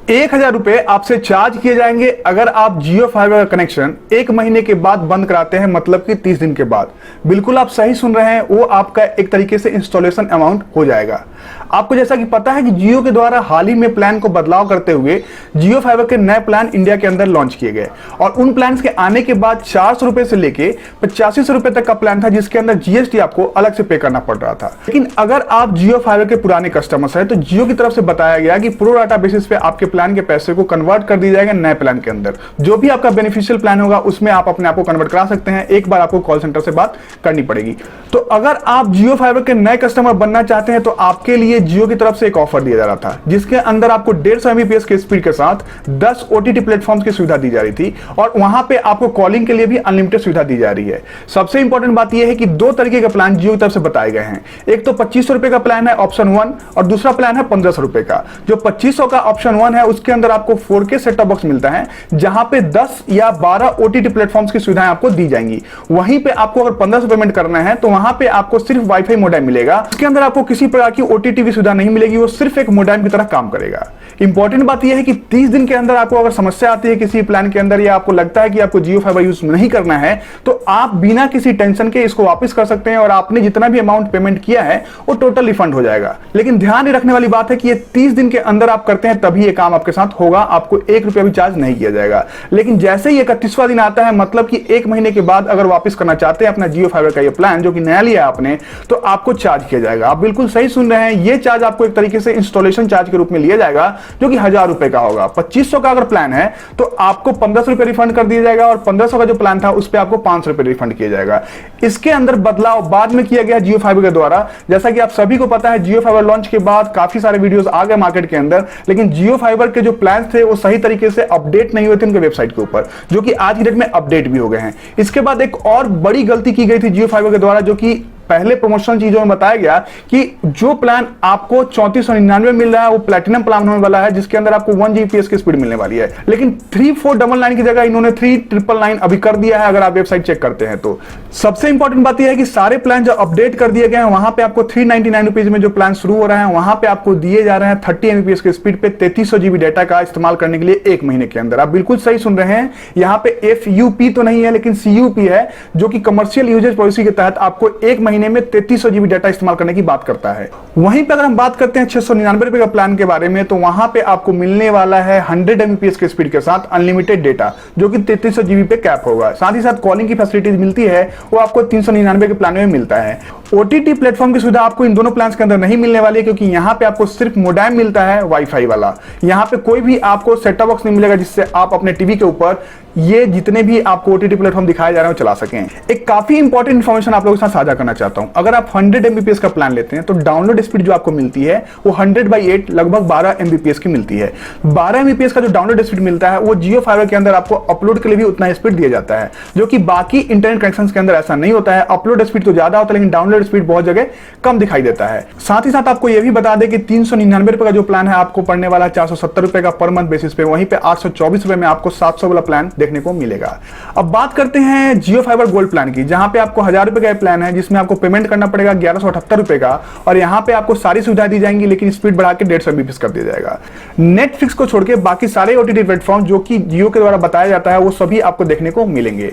1000 रुपए आपसे चार्ज किए जाएंगे अगर आप जियो फाइबर का कनेक्शन 1 महीने के बाद बंद कराते हैं, मतलब कि 30 दिन के बाद। बिल्कुल आप सही सुन रहे हैं, वो आपका एक तरीके से इंस्टॉलेशन अमाउंट हो जाएगा। आपको जैसा कि पता है कि जियो के द्वारा हाल ही में प्लान को बदलाव करते हुए जियो फाइबर के नए प्लान इंडिया के अंदर लॉन्च किए गए और उन प्लान के आने के बाद 400 रुपए से लेके 8500 रुपए तक का प्लान था, जिसके अंदर जीएसटी आपको अलग से पे करना पड़ रहा था। लेकिन अगर आप जियो फाइबर के पुराने कस्टमर्स हैं तो जियो की तरफ से बताया गया कि प्रो डाटा बेसिस पे आपके प्लान के पैसे को कन्वर्ट कर दिया जाएगा नए प्लान के अंदर। जो भी आपका बेनिफिशियल प्लान होगा उसमें आप अपने आप को कन्वर्ट करा सकते हैं। एक बार आपको कॉल सेंटर से बात करनी पड़ेगी। तो अगर आप जियो फाइबर के नए कस्टमर बनना चाहते हैं तो आपके लिए जियो की तरफ से एक ऑफर दिया जा रहा था, जिसके अंदर आपको 150 एमबीपीएस के स्पीड के साथ 10 ओटीटी प्लेटफॉर्म्स की सुविधा दी जा रही थी और वहां पे आपको कॉलिंग के लिए भी अनलिमिटेड सुविधा दी जा रही है। सबसे इंपॉर्टेंट बात यह है कि 2 तरीके के प्लान जियो की तरफ से बताए गए हैं। एक तो 2500 रुपए का प्लान है ऑप्शन 1 और दूसरा प्लान है 1500 रुपए का। जो 2500 का ऑप्शन 1 है उसके अंदर आपको 4K सेट टॉप बॉक्स मिलता है, जहां पे 10 या 12 ओटीटी प्लेटफॉर्म्स की सुविधाएं आपको दी जाएंगी। वहीं पे आपको अगर 1500 पेमेंट करना है तो वहां पे आपको सिर्फ वाईफाई मोडेम मिलेगा। इसके अंदर आपको किसी प्रकार की ओटीटी की सुविधा नहीं मिलेगी, वो सिर्फ एक मोडेम की तरह काम करेगा। इंपॉर्टेंट बात यह है कि 30 दिन के अंदर आपको अगर समस्या आती है किसी प्लान के अंदर या आपको लगता है कि आपको जियो फाइबर यूज नहीं करना है तो आप बिना किसी टेंशन के इसको वापस कर सकते हैं और आपने जितना भी अमाउंट पेमेंट किया है वो टोटल रिफंड हो जाएगा। लेकिन ध्यान रखने वाली बात है कि ये 30 दिन के अंदर आप करते हैं तभी ये काम आपके साथ होगा, आपको 1 रुपया भी चार्ज नहीं किया जाएगा। लेकिन जैसे ही 31वां दिन आता है, मतलब कि 1 महीने के बाद अगर वापस करना चाहते हैं अपना जियो फाइबर का ये प्लान जो कि नया लिया आपने, तो आपको चार्ज किया जाएगा। आप बिल्कुल सही सुन रहे हैं, ये चार्ज आपको एक तरीके से इंस्टॉलेशन चार्ज के रूप में लिया जाएगा जो कि 1000 रुपए का होगा। 2500 का अगर प्लान है तो आपको 1500 रुपए रिफंड कर दिया जाएगा और 1500 का जो प्लान था उस पर आपको 500 रुपए रिफंड किया जाएगा। इसके अंदर बदलाव बाद में किया गया जियो फाइबर के द्वारा। जैसा कि आप सभी को पता है, जियो फाइबर लॉन्च के बाद काफी सारे वीडियोस आ गए मार्केट के अंदर, लेकिन जियो फाइबर के जो प्लान थे वो सही तरीके से अपडेट नहीं हुए थे उनके वेबसाइट के ऊपर, जो कि आज की डेट में अपडेट भी हो गए हैं। इसके बाद एक और बड़ी गलती की गई थी जियो फाइबर के द्वारा, जो कि पहले प्रमोशनल चीजों में बताया गया कि जो प्लान आपको 3499 मिल रहा है वो प्लैटिनम प्लान होने वाला है, जिसके अंदर आपको 1 जीबीपीएस की स्पीड मिलने वाली है। लेकिन 3499 की जगह इन्होंने 3999 अभी कर दिया है, अगर आप वेबसाइट चेक करते हैं तो। सबसे इंपॉर्टेंट बात यह है कि सारे प्लान जो अपडेट कर दिए गए हैं वहां पे आपको 399 रुपीज में जो प्लान शुरू हो रहा है वहां पे आपको दिए जा रहे हैं 30 एमबीपीएस की स्पीड पे 3300 जीबी डेटा का इस्तेमाल करने के लिए 1 महीने के अंदर। आप बिल्कुल सही सुन रहे हैं, यहाँ पे FUP तो नहीं है लेकिन CUP है, जो कि कमर्शियल यूजेज पॉलिसी के तहत आपको 1 महीने में 3300 जीबी डाटा इस्तेमाल करने की बात करता है। वहीं पे अगर हम बात करते हैं 699 रुपए का प्लान के बारे में, तो वहां पे आपको मिलने वाला है 100 एमबीपीएस की स्पीड के साथ अनलिमिटेड डेटा, जो कि 3300 जीबी पे कैप होगा। साथ ही साथ कॉलिंग की फैसिलिटीज मिलती है, वो आपको 399 के प्लान में मिलता है। ओटीटी प्लेटफॉर्म की सुविधा आपको इन दोनों प्लान्स के अंदर नहीं मिलने वाली है, क्योंकि यहां पे आपको सिर्फ मोडेम मिलता है वाईफाई वाला। यहां पे कोई भी आपको सेट टॉप बॉक्स नहीं मिलेगा जिससे आप अपने टीवी के ऊपर ये जितने भी आपको ओटीटी प्लेटफॉर्म दिखाए जा रहे हैं चला सकें। एक काफी इंपॉर्टेंट इंफॉर्मेशन आप लोगों के साथ साझा करना चाहता हूं। अगर आप 100 एमबीपीएस का प्लान लेते हैं तो डाउनलोड स्पीड जो आपको मिलती है वो 100/8 लगभग 12 एमबीपीएस की मिलती है। 12 एमबीपीएस का जो डाउनलोड स्पीड मिलता है वो जियो फाइबर के अंदर आपको अपलोड के लिए भी उतना स्पीड दिया जाता है, जो कि बाकी इंटरनेट कनेक्शन के अंदर ऐसा नहीं होता है। अपलोड स्पीड तो ज्यादा होता है लेकिन डाउनलोड स्पीड बहुत जगह कम दिखाई देता है। साथ ही साथ आपको यह भी बता दें कि 399 रुपए का जो प्लान है आपको पड़ने वाला 470 रुपए का पर मंथ बेसिस पे, वहीं पे 824 रुपए में आपको 700 वाला प्लान देखने को मिलेगा। अब बात करते हैं जियो फाइबर गोल्ड प्लान की, जहां पे आपको 1000 रुपए का प्लान है जिसमें आपको पेमेंट करना पड़ेगा 1178 रुपए का और यहां पे आपको सारी सुविधाएं दी जाएंगी, लेकिन स्पीड बढ़ा के 150 एमबीपीएस कर दिया जाएगा। नेटफ्लिक्स को छोड़ के बाकी सारे ओटीटी प्लेटफॉर्म जो कि जियो के द्वारा बताया जाता है वो सभी आपको देखने को मिलेंगे।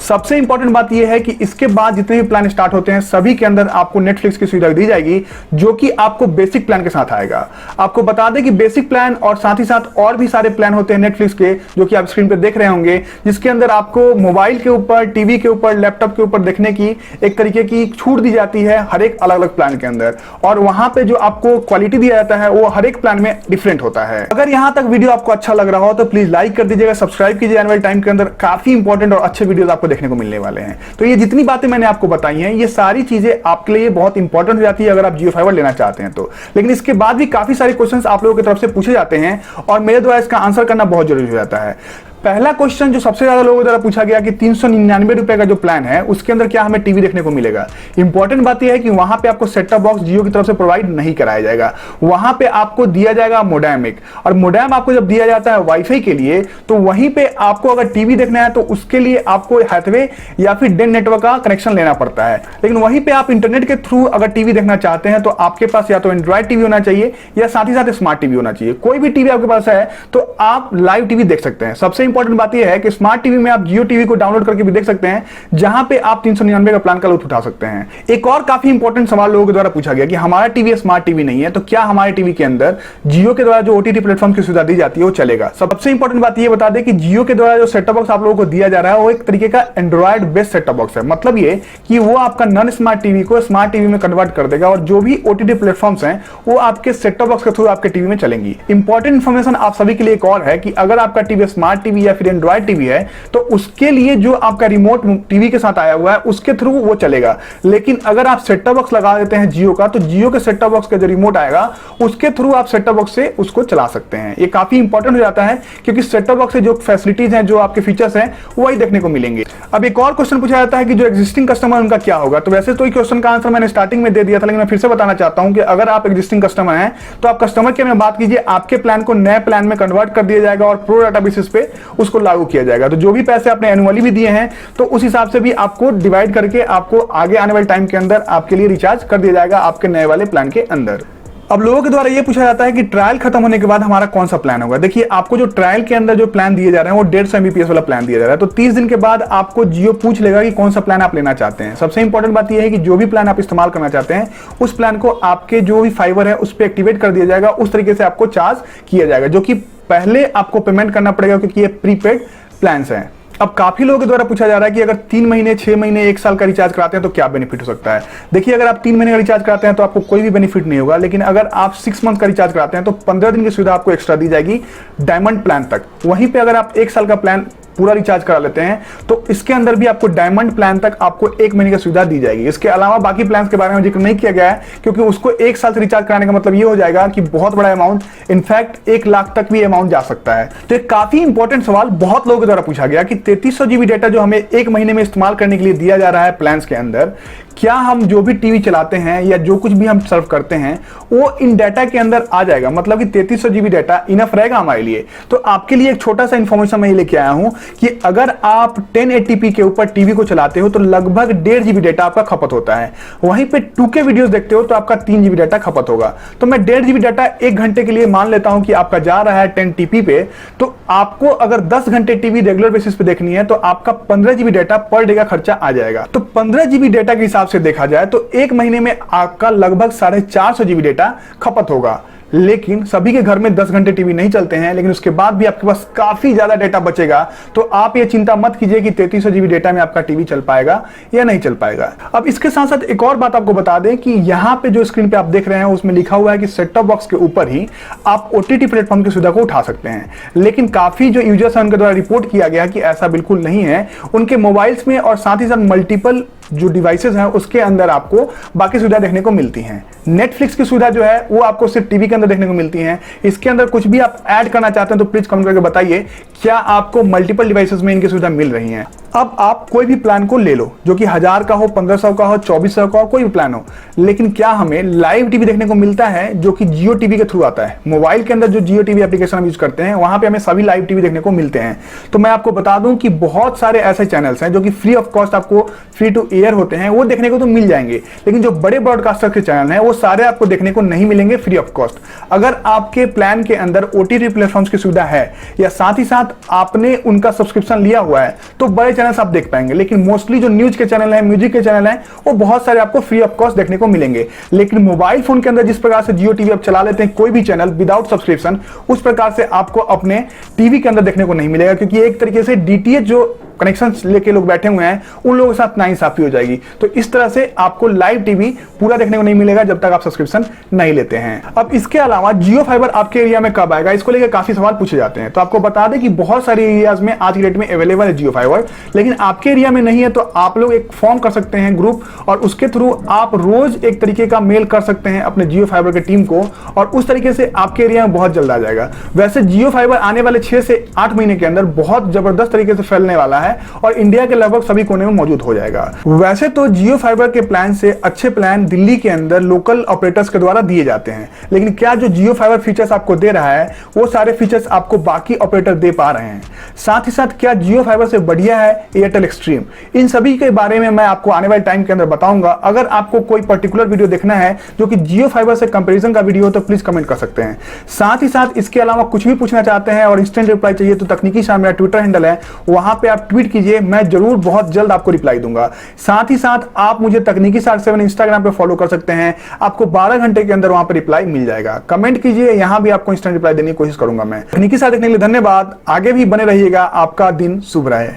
सबसे इंपॉर्टेंट बात यह है कि इसके बाद जितने भी प्लान स्टार्ट होते हैं सभी के अंदर आपको नेटफ्लिक्स की सुविधा दी जाएगी, जो कि आपको बेसिक प्लान के साथ आएगा। आपको बता दें कि बेसिक प्लान और साथ ही साथ और भी सारे प्लान होते हैं नेटफ्लिक्स के, जो कि आप स्क्रीन पे देख रहे होंगे, जिसके अंदर आपको मोबाइल के ऊपर, टीवी के ऊपर, लैपटॉप के ऊपर देखने की एक तरीके की छूट दी जाती है हर एक अलग अलग प्लान के अंदर, और वहां पे जो आपको क्वालिटी दिया जाता है वो हर एक प्लान में डिफरेंट होता है। अगर यहां तक वीडियो आपको अच्छा लग रहा हो तो प्लीज लाइक कर दीजिएगा, सब्सक्राइब कीजिए। आने वाले टाइम के अंदर काफी इंपॉर्टेंट और अच्छे वीडियोस आपको देखने को मिलने वाले हैं। तो ये जितनी बातें मैंने आपको बताई हैं ये सारी चीजें आपके लिए बहुत इंपॉर्टेंट हो जाती है अगर आप जियो फाइबर लेना चाहते हैं तो। लेकिन इसके बाद भी काफी सारे क्वेश्चंस आप लोगों की तरफ से पूछे जाते हैं और मेरे द्वारा इसका आंसर करना बहुत जरूरी हो जाता है। पहला क्वेश्चन जो सबसे ज्यादा लोगों द्वारा पूछा गया कि 399 रुपए का जो प्लान है उसके अंदर क्या हमें टीवी देखने को मिलेगा। इंपॉर्टेंट बात यह है कि वहां पे आपको सेट टॉप बॉक्स जियो की तरफ से प्रोवाइड नहीं कराया जाएगा, वहां पे आपको दिया जाएगा मोडेम एक, और मोडेम आपको जब दिया जाता है वाईफाई के लिए तो वहीं पे आपको अगर टीवी देखना है तो उसके लिए आपको हैथवे या फिर डेन नेटवर्क का कनेक्शन लेना पड़ता है। लेकिन वहीं पे आप इंटरनेट के थ्रू अगर टीवी देखना चाहते हैं तो आपके पास या तो एंड्रॉइड टीवी होना चाहिए या साथ ही साथ स्मार्ट टीवी होना चाहिए। कोई भी टीवी आपके पास है तो आप लाइव टीवी देख सकते हैं। सबसे इंपॉर्टेंट बात यह है कि स्मार्ट टीवी में आप जियो टीवी को डाउनलोड करके भी देख सकते हैं, जहां पे आप 399 का प्लान का लुत्फ उठा सकते हैं। एक और काफी इंपॉर्टेंट सवाल लोगों के द्वारा पूछा गया कि हमारा टीवी स्मार्ट टीवी नहीं है तो क्या हमारे टीवी के अंदर जियो के द्वारा जो ओटीटी प्लेटफॉर्म की सुविधा दी जाती है वो चलेगा। सबसे इंपॉर्टेंट बात यह बता दें कि जियो के द्वारा जो सेट टॉप बॉक्स आप लोगों को दिया जा रहा है वो एक तरीके का Android based set top box है। मतलब ये कि वो आपका नॉन स्मार्ट टीवी को स्मार्ट टीवी में कन्वर्ट कर देगा और जो भी ओटीटी प्लेटफॉर्म्स हैं वो आपके सेट टॉप बॉक्स के थ्रू आपके टीवी में चलेंगी। इंपॉर्टेंट इंफॉर्मेशन आप सभी के लिए एक और है कि अगर आपका टीवी स्मार्ट टीवी या फिर एंड्रॉइड टीवी है तो उसके लिए जो आपका रिमोट टीवी के साथ आया हुआ है उसके थ्रू वो चलेगा। लेकिन अगर आप सेट टॉप बॉक्स लगा देते हैं जियो का तो जियो के सेट टॉप बॉक्स का जो रिमोट आएगा उसके थ्रू आप सेट टॉप बॉक्स से उसको चला सकते हैं। ये काफी इंपॉर्टेंट हो जाता है क्योंकि सेट टॉप बॉक्स से जो फैसिलिटीज हैं, जो आपके फीचर्स हैं, वही देखने को मिलेंगे। अब एक और क्वेश्चन पूछा जाता है कि जो एग्जिस्टिंग कस्टमर उनका क्या होगा। तो वैसे तो ये क्वेश्चन का आंसर मैंने स्टार्टिंग में दे दिया था, लेकिन मैं फिर से बताना चाहता हूं कि अगर आप एग्जिस्टिंग कस्टमर हैं तो आप कस्टमर केयर में बात कीजिए, आपके प्लान को नए प्लान में कन्वर्ट कर दिया जाएगा और प्रो डाटा बेसिस पे उसको लागू किया जाएगा। तो जो भी पैसे आपने एनुअली भी दिए हैं तो उस हिसाब से भी आपको डिवाइड करके आपको आगे आने वाले टाइम के अंदर आपके लिए रिचार्ज कर दिया जाएगा आपके नए वाले प्लान के अंदर। अब लोगों के द्वारा ये पूछा जाता है कि ट्रायल खत्म होने के बाद हमारा कौन सा प्लान होगा। देखिए, आपको जो ट्रायल के अंदर जो प्लान दिए जा रहे हैं वो 150 MBPS वाला प्लान दिया जा रहा है। तो 30 दिन के बाद आपको जियो पूछ लेगा कि कौन सा प्लान आप लेना चाहते हैं। सबसे इंपॉर्टेंट बात यह है कि जो भी प्लान आप इस्तेमाल करना चाहते हैं उस प्लान को आपके जो भी फाइबर है उस पर एक्टिवेट कर दिया जाएगा, उस तरीके से आपको चार्ज किया जाएगा, जो कि पहले आपको पेमेंट करना पड़ेगा क्योंकि ये प्रीपेड प्लान हैं। अब काफी लोगों के द्वारा पूछा जा रहा है कि अगर 3 महीने, 6 महीने, 1 साल का रिचार्ज कराते हैं तो क्या बेनिफिट हो सकता है। देखिए, अगर आप 3 महीने का रिचार्ज कराते हैं तो आपको कोई भी बेनिफिट नहीं होगा, लेकिन अगर आप 6 मंथ का रिचार्ज कराते हैं तो 15 दिन की सुविधा आपको एक्स्ट्रा दी जाएगी डायमंड प्लान तक। वहीं पे अगर आप 1 साल का प्लान पूरा रिचार्ज करा लेते हैं तो इसके अंदर भी आपको डायमंड प्लान तक आपको 1 महीने की सुविधा दी जाएगी। इसके अलावा बाकी प्लान के बारे में जिक्र नहीं किया गया है क्योंकि उसको 1 साल से रिचार्ज कराने का मतलब ये हो जाएगा कि बहुत बड़ा अमाउंट, इनफैक्ट 1 लाख तक भी अमाउंट जा सकता है। तो एक काफी इंपॉर्टेंट सवाल बहुत लोगों के द्वारा पूछा गया कि 3300 GB डेटा जो हमें 1 महीने में इस्तेमाल करने के लिए दिया जा रहा है प्लान के अंदर, क्या हम जो भी टीवी चलाते हैं या जो कुछ भी हम सर्व करते हैं वो इन डाटा के अंदर आ जाएगा। मतलब कि 3300 GB डाटा इनफ रहेगा हमारे लिए। तो आपके लिए एक छोटा सा इंफॉर्मेशन मैं लेके आया हूं कि अगर आप 1080p के ऊपर टीवी को चलाते हो तो लगभग 1.5 GB डाटा आपका खपत होता है। वहीं पे 2K वीडियोस देखते हो तो आपका 3 GB डाटा खपत होगा। तो मैं 1.5 GB डाटा 1 घंटे के लिए मान लेता हूं कि आपका जा रहा है 10TP पे, तो आपको अगर 10 घंटे टीवी रेगुलर बेसिस पे देखनी है तो आपका 15 GB डाटा पर डे का खर्चा आ जाएगा। तो 15 GB डाटा के हिसाब से देखा जाए तो 1 महीने में आपका लगभग 450 GB डाटा खपत होगा। लेकिन सभी के घर में 10 घंटे टीवी नहीं चलते हैं, लेकिन उसके बाद भी आपके पास काफी ज्यादा डेटा बचेगा। तो आप ये चिंता मत कीजिए कि 3300 GB डेटा में आपका टीवी चल पाएगा या नहीं चल पाएगा। अब इसके साथ साथ एक और बात आपको बता दें कि यहाँ पे जो स्क्रीन पे आप देख रहे हैं उसमें लिखा हुआ है कि सेट टॉप बॉक्स के ऊपर ही आप ओटीटी प्लेटफॉर्म की सुविधा को उठा सकते हैं। लेकिन काफी जो यूजर्स हैं उनके द्वारा रिपोर्ट किया गया कि ऐसा बिल्कुल नहीं है। उनके मोबाइल्स में और साथ ही साथ मल्टीपल जो डिवाइसेस हैं उसके अंदर आपको बाकी सुविधा देखने को मिलती हैं। नेटफ्लिक्स की सुविधा जो है वो आपको सिर्फ टीवी के अंदर देखने को मिलती है। इसके अंदर कुछ भी आप ऐड करना चाहते हैं तो प्लीज कमेंट करके बताइए क्या आपको मल्टीपल डिवाइसेस में इनकी सुविधा मिल रही है। अब आप कोई भी प्लान को ले लो, जो कि 1000 का हो, 1500 का हो, 2400 का हो, कोई भी प्लान हो, लेकिन क्या हमें लाइव टीवी देखने को मिलता है जो कि जियो टीवी के थ्रू आता है। मोबाइल के अंदर जो जियो टीवी एप्लीकेशन हम यूज करते हैं वहां पे हमें सभी लाइव टीवी देखने को मिलते हैं। तो मैं आपको बता दूं कि बहुत सारे ऐसे चैनल्स हैं जो कि फ्री ऑफ कॉस्ट आपको फ्री टू एयर होते हैं, वो देखने को तो मिल जाएंगे, लेकिन जो बड़े ब्रॉडकास्टर के चैनल हैं वो सारे आपको देखने को नहीं मिलेंगे फ्री ऑफ कॉस्ट। अगर आपके प्लान के अंदर ओटीटी प्लेटफॉर्म्स की सुविधा है या साथ ही साथ आपने उनका सब्सक्रिप्शन लिया हुआ है तो बड़े चैनल्स आप देख पाएंगे। लेकिन मोस्टली जो न्यूज के चैनल हैं, म्यूजिक के चैनल हैं, वो बहुत सारे आपको फ्री ऑफ कॉस्ट देखने को मिलेंगे। लेकिन मोबाइल फोन के अंदर जिस प्रकार से जियो टीवी आप चला लेते हैं कोई भी चैनल विदाउट सब्सक्रिप्शन, उस प्रकार से आपको अपने टीवी के अंदर देखने को नहीं मिलेगा, क्योंकि एक तरीके से डीटीएच जो कनेक्शन लेके लोग बैठे हुए हैं उन लोगों के साथ नाइंसाफी हो जाएगी। तो इस तरह से आपको लाइव टीवी पूरा देखने को नहीं मिलेगा जब तक आप सब्सक्रिप्शन नहीं लेते हैं। अब इसके अलावा जियो फाइबर आपके एरिया में कब आएगा, इसको लेकर काफी सवाल पूछे जाते हैं। तो आपको बता दें कि बहुत सारे एरियाज में आज की डेट में अवेलेबल है जियो फाइबर, लेकिन आपके एरिया में नहीं है तो आप लोग एक फॉर्म कर सकते हैं ग्रुप, और उसके थ्रू आप रोज एक तरीके का मेल कर सकते हैं अपने जियो फाइबर की टीम को, और उस तरीके से आपके एरिया में बहुत जल्द आ जाएगा। वैसे जियो फाइबर आने वाले 6 से 8 महीने के अंदर बहुत जबरदस्त तरीके से फैलने वाला है और इंडिया के लगभग सभी कोने में मौजूद हो जाएगा। वैसे तो जियो फाइबर के प्लान से अच्छे प्लान दिल्ली के अंदर लोकल ऑपरेटर्स के द्वारा दिए जाते हैं, लेकिन क्या जो जियो फाइबर फीचर्स आपको दे रहा है वो सारे फीचर्स आपको बाकी ऑपरेटर दे पा रहे हैं? साथ ही साथ क्या जियो फाइबर से बढ़िया है एयरटेल एक्सट्रीम? इन सभी के बारे में मैं आपको आने वाले टाइम के अंदर बताऊंगा। अगर आपको कोई पर्टिकुलर वीडियो देखना है जो कि जियो फाइबर से कंपैरिजन का वीडियो हो तो प्लीज कमेंट कर सकते हैं। साथ ही साथ इसके अलावा कुछ भी पूछना चाहते हैं और इंस्टेंट रिप्लाई चाहिए तो तकनीकी शाम मेरा ट्विटर हैंडल है, वहां पे आप ट्वीट कीजिए, मैं जरूर बहुत जल्द आपको रिप्लाई दूंगा। साथ ही साथ आप मुझे तकनीकी 7 इंस्टाग्राम पे फॉलो कर सकते हैं, आपको 12 घंटे के अंदर वहां पे रिप्लाई मिल जाएगा। कमेंट कीजिए, यहां भी आपको इंस्टेंट रिप्लाई देने की कोशिश करूंगा मैं। तकनीकी साथ देखने के लिए धन्यवाद, आगे भी बने रहिएगा, आपका दिन शुभ रहे।